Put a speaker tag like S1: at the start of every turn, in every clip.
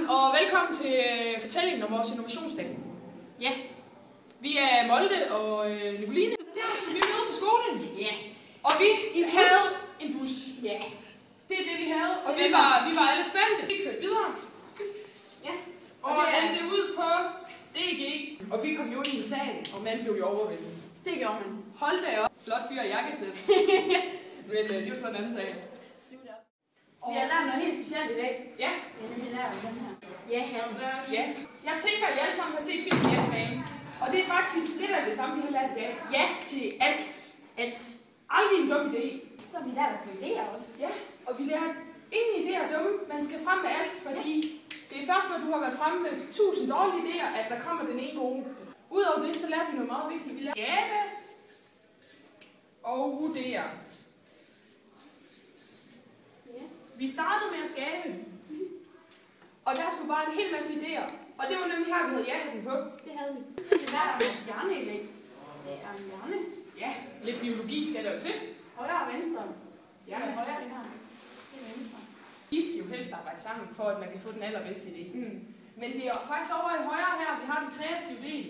S1: aften og velkommen til fortællingen om vores innovationsdag. Ja, vi er Molde og Nicoline. Vi er ude på skolen. Ja. Og vi havde en bus. Ja. Det er det vi havde. Og vi var alle spændte. Vi kørte videre. Ja. Og endte ud på DG. Og vi kom jo ind i salen, og man blev jo overvældet. Det gjorde man. Hold da op. Flot fyr i jakkesæt. Men det var sådan en anden sag.
S2: Vi har lært noget helt specielt i dag.
S1: Ja.
S2: Ja, vi lærer den her. Ja,
S1: ja. Jeg tænker, at I alle sammen har set filmen Yes Man. Og det er faktisk lidt af det samme, vi har lært i dag. Ja til alt. Alt. Aldrig en dum idé.
S2: Så vi lærer at få idéer også.
S1: Ja, og vi lærer ingen idéer er dumme. Man skal frem med alt, fordi det er først, når du har været fremme med 1000 dårlige idéer, at der kommer den ene gode. Udover det, så lærer vi noget meget vigtigt. Vi lærer skabe og vurdere. Vi startede med at skabe, og der skulle bare en hel masse idéer, og det var nemlig her, vi havde ja-hatten på.
S2: Det havde vi. Så vi lærte om hjerne i dag. Det er en hjerne.
S1: Ja, lidt biologi skal der jo til.
S2: Højre og venstre.
S1: Ja,
S2: højre det her. Det er venstre.
S1: De skal jo helst arbejde sammen, for at man kan få den allerbedste idé. Men det er faktisk over i højre her, vi har den kreative del.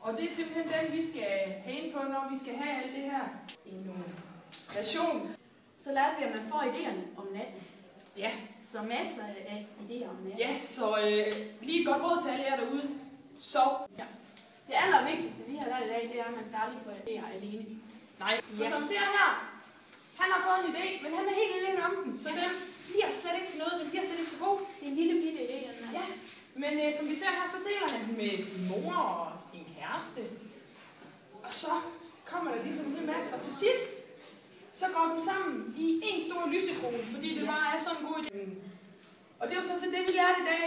S1: Og det er simpelthen den, vi skal have ind på, når vi skal have alt det her innovation.
S2: Så lærte vi, at man får idéerne om natten.
S1: Ja.
S2: Så masser af idéer om natten.
S1: Ja, så lige et godt råd til alle jer derude. Sov. Ja.
S2: Det allervigtigste, vi har lært i dag, det er, at man skal aldrig få idéer alene.
S1: Nej. Ja. Og som ser her, han har fået en idé, men han er helt alene om den, så den bliver slet ikke til noget, den bliver slet ikke så god.
S2: Det er en lille bitte idé, den her.
S1: Ja. Men som vi ser her, så deler han den med sin mor og sin kæreste. Og så kommer der ligesom en hel masse, og til sidst, så går den sammen i en stor lysekrone, fordi det bare er sådan en god idé. Og det er jo sådan set det, vi lærte i dag.